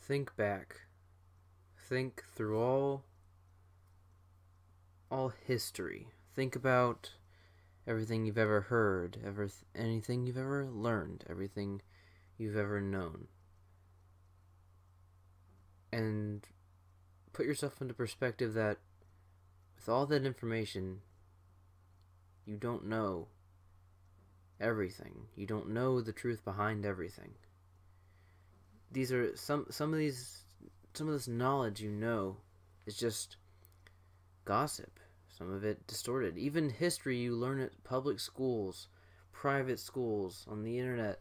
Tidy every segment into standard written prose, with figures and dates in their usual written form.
Think back. Think through all history. Think about everything you've ever heard, anything you've ever learned, everything you've ever known. And put yourself into perspective that with all that information, you don't know everything. You don't know the truth behind everything. These are some of this knowledge is just gossip. Some of it distorted. Even history you learn at public schools, private schools, on the internet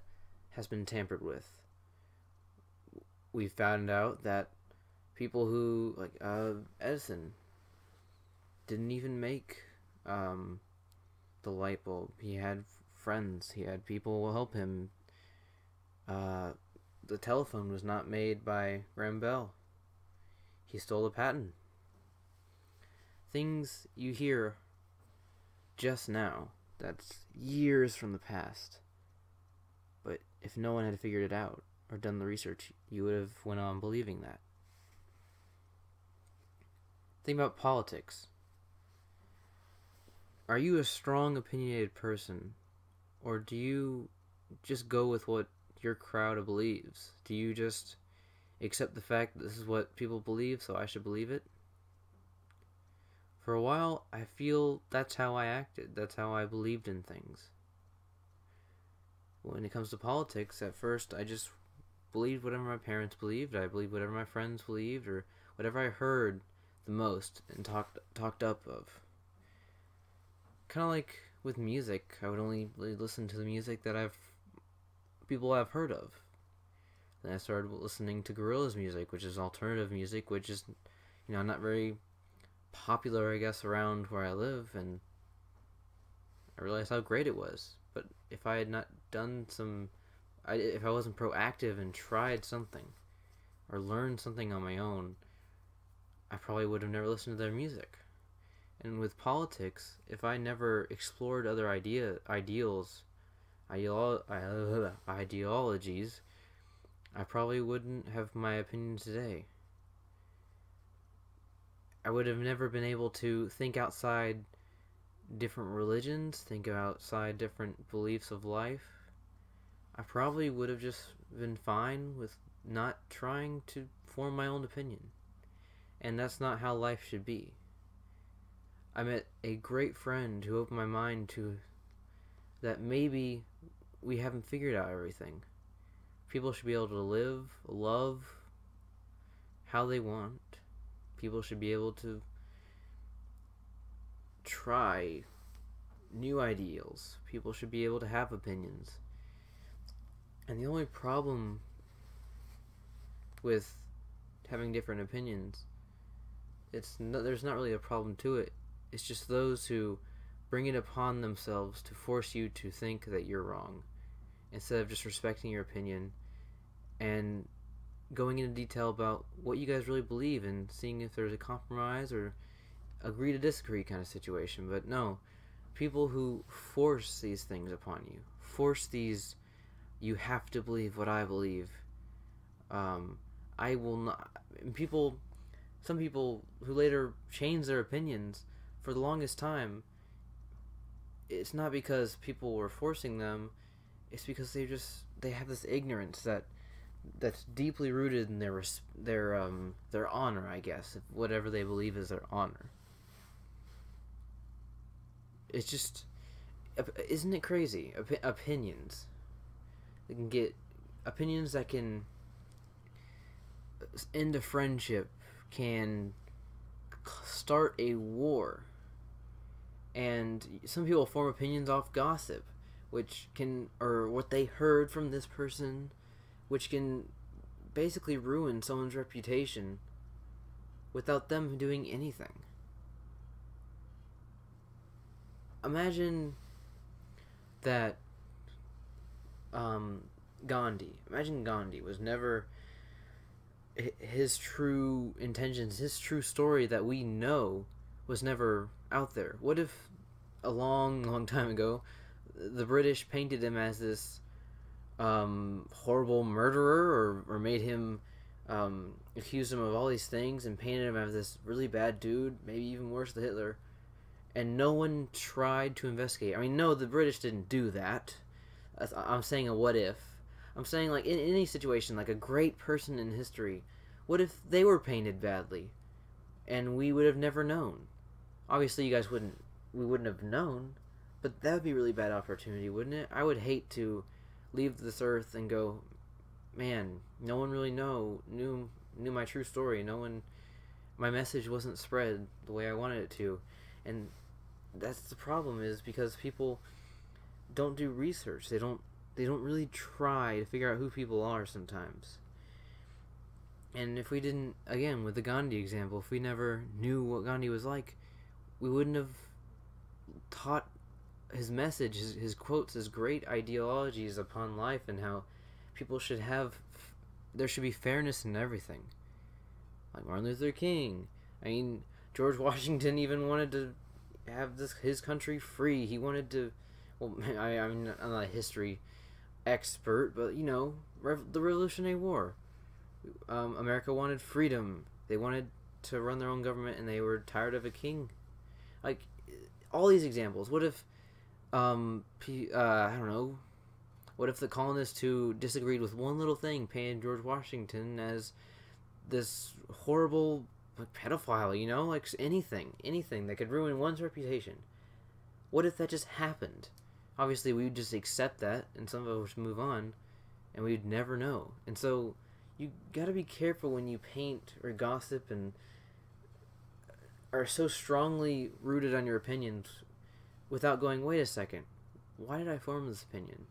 has been tampered with. We found out that people who, like Edison, didn't even make the light bulb. He had friends. He had people help him. The telephone was not made by Graham Bell. He stole a patent. Things you hear just now, that's years from the past. But if no one had figured it out or done the research, you would have went on believing that. Think about politics. Are you a strong, opinionated person, or do you just go with what your crowd believes? Do you just accept the fact that this is what people believe, so I should believe it? For a while, I feel that's how I acted. That's how I believed in things. When it comes to politics, at first, I just believed whatever my parents believed. I believed whatever my friends believed, or whatever I heard the most and talked up of. Kind of like with music, I would only listen to the music that people I've heard of. Then I started listening to Gorillaz music, which is alternative music, which is, not very popular, I guess, around where I live, and I realized how great it was. But if I had not done if I wasn't proactive and tried something, or learned something on my own, I probably would have never listened to their music. And with politics, if I never explored other ideologies, I probably wouldn't have my opinion today. I would have never been able to think outside different religions, think outside different beliefs of life. I probably would have just been fine with not trying to form my own opinion. And that's not how life should be. I met a great friend who opened my mind to that maybe we haven't figured out everything. People should be able to live, love how they want. People should be able to try new ideals. People should be able to have opinions. And the only problem with having different opinions, there's not really a problem to it. It's just those who bring it upon themselves to force you to think that you're wrong, instead of just respecting your opinion and going into detail about what you guys really believe and seeing if there's a compromise or agree to disagree kind of situation. But no, people who force these things upon you, you have to believe what I believe. I will not. Some people who later change their opinions, for the longest time, it's not because people were forcing them. It's because they have this ignorance that's deeply rooted in their honor, I guess, whatever they believe is their honor. It's just, isn't it crazy? Opinions. They can get opinions that can end a friendship, can start a war. And some people form opinions off gossip, or what they heard from this person, which can basically ruin someone's reputation without them doing anything. Imagine that Gandhi was never his true intentions, his true story that we know was never out there. What if a long time ago the British painted him as this horrible murderer, or made him accused him of all these things and painted him as this really bad dude, maybe even worse than Hitler, and no one tried to investigate. I mean, no, the British didn't do that. I'm saying a what if. I'm saying, like, in any situation, like a great person in history, what if they were painted badly and we would have never known? Obviously, we wouldn't have known, but that would be a really bad opportunity, wouldn't it? I would hate to leave this earth and go, man, no one really knew my true story. My message wasn't spread the way I wanted it to. And that's the problem, is because people don't do research. They don't really try to figure out who people are sometimes. And if we didn't, again, with the Gandhi example, if we never knew what Gandhi was like, we wouldn't have taught his message, his quotes, his great ideologies upon life, and how people should there should be fairness in everything. Like Martin Luther King. I mean, George Washington even wanted to have his country free. He wanted to, well, I mean, I'm not a history expert, but, the Revolutionary War. America wanted freedom. They wanted to run their own government, and they were tired of a king. Like, all these examples. What if, I don't know, what if the colonists who disagreed with one little thing painted George Washington as this horrible pedophile, like anything that could ruin one's reputation? What if that just happened? Obviously, we would just accept that, and some of us would move on, and we'd never know. And so, you gotta be careful when you paint or gossip and are so strongly rooted on your opinions without going, wait a second, why did I form this opinion?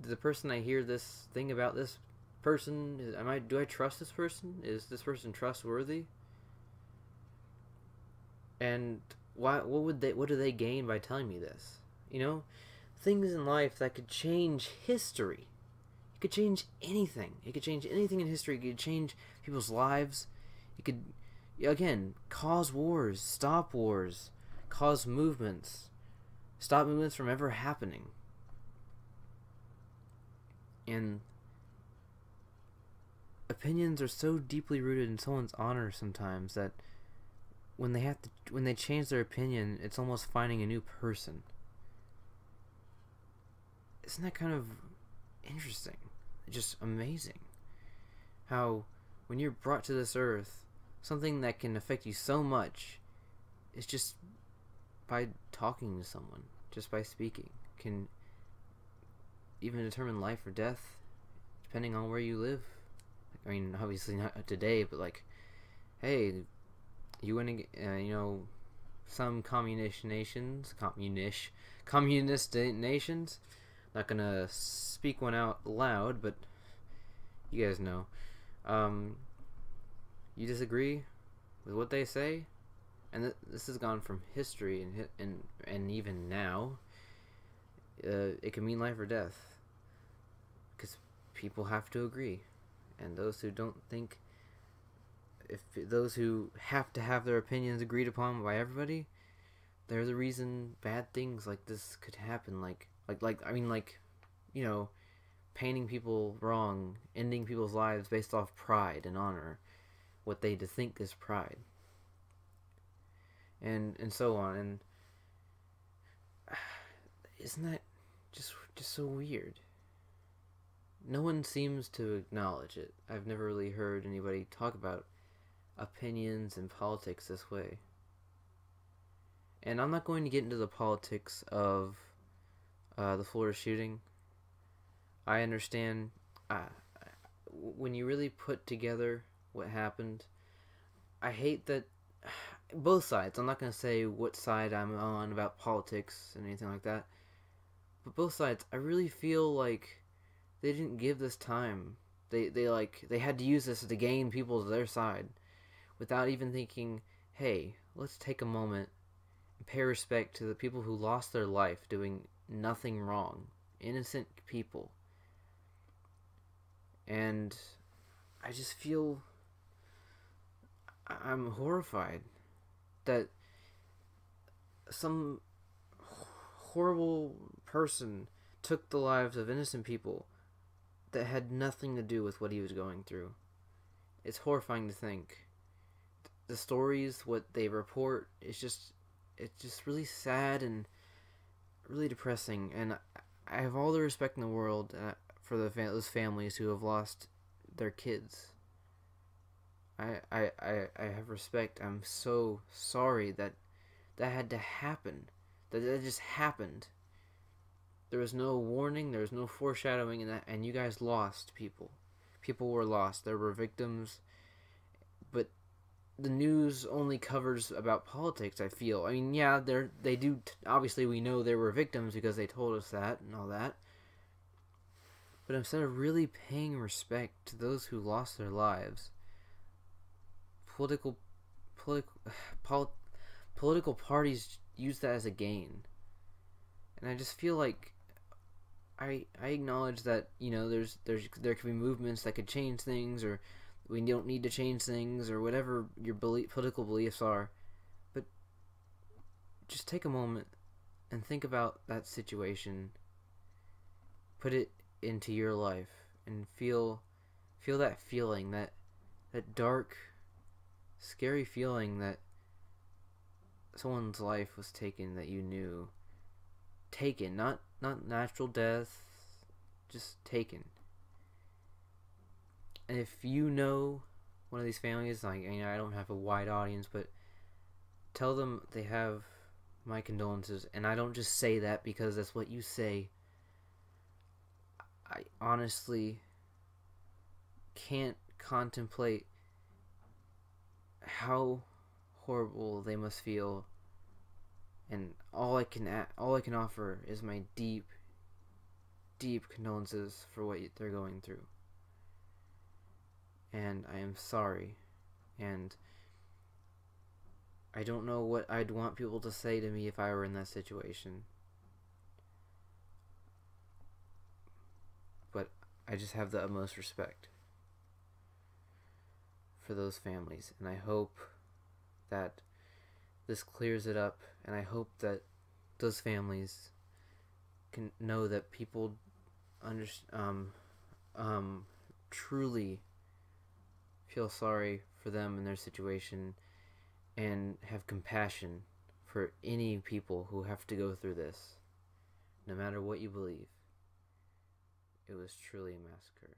The person I hear this thing about this person, do I trust this person? Is this person trustworthy? And what do they gain by telling me this? Things in life that could change history. It could change anything. It could change anything in history. It could change people's lives. It could, again, cause wars, stop wars, cause movements, stop movements from ever happening. And opinions are so deeply rooted in someone's honor sometimes that when they change their opinion, it's almost finding a new person. Isn't that kind of interesting? Just amazing. How when you're brought to this earth, something that can affect you so much is just by talking to someone, just by speaking, can even determine life or death, depending on where you live. I mean, obviously not today, but like, hey, you want to, some communist nations, not gonna speak one out loud, but you guys know. You disagree with what they say, and this has gone from history and even now. It can mean life or death, because people have to agree, and those who don't think, those who have to have their opinions agreed upon by everybody, they're the reason bad things like this could happen. Painting people wrong, ending people's lives based off pride and honor, what they think is pride, and so on. And isn't that just so weird? No one seems to acknowledge it. I've never really heard anybody talk about opinions and politics this way. And I'm not going to get into the politics of the Florida shooting. I understand when you really put together what happened. I hate that both sides. I'm not going to say what side I'm on about politics and anything like that. But both sides, I really feel like they didn't give this time. They had to use this to gain people to their side without even thinking, hey, let's take a moment and pay respect to the people who lost their life doing nothing wrong. Innocent people. And I just feel I'm horrified that some horrible person took the lives of innocent people that had nothing to do with what he was going through. It's horrifying to think. The stories, what they report, it's just really sad and really depressing. And I have all the respect in the world for those families who have lost their kids. I have respect. I'm so sorry that had to happen. That just happened. There was no warning. There was no foreshadowing, and you guys lost people. People were lost. There were victims, but the news only covers about politics. I feel. I mean, yeah, they do. Obviously, we know there were victims because they told us that and all that. But instead of really paying respect to those who lost their lives, political parties use that as a gain. And I just feel like I acknowledge that, you know, there could be movements that could change things, or we don't need to change things, or whatever your political beliefs are. But just take a moment and think about that situation. Put it into your life and feel that feeling, that dark, scary feeling that someone's life was taken that you knew. Taken, not natural death, just taken. And if you know one of these families, like, you know, I don't have a wide audience, but tell them they have my condolences. And I don't just say that because that's what you say. I honestly can't contemplate how horrible they must feel, and all I can offer is my deep condolences for what they're going through. And I am sorry, and I don't know what I'd want people to say to me if I were in that situation. But I just have the utmost respect for those families, and I hope that this clears it up, and I hope that those families can know that people truly feel sorry for them and their situation, and have compassion for any people who have to go through this, no matter what you believe. It was truly a massacre.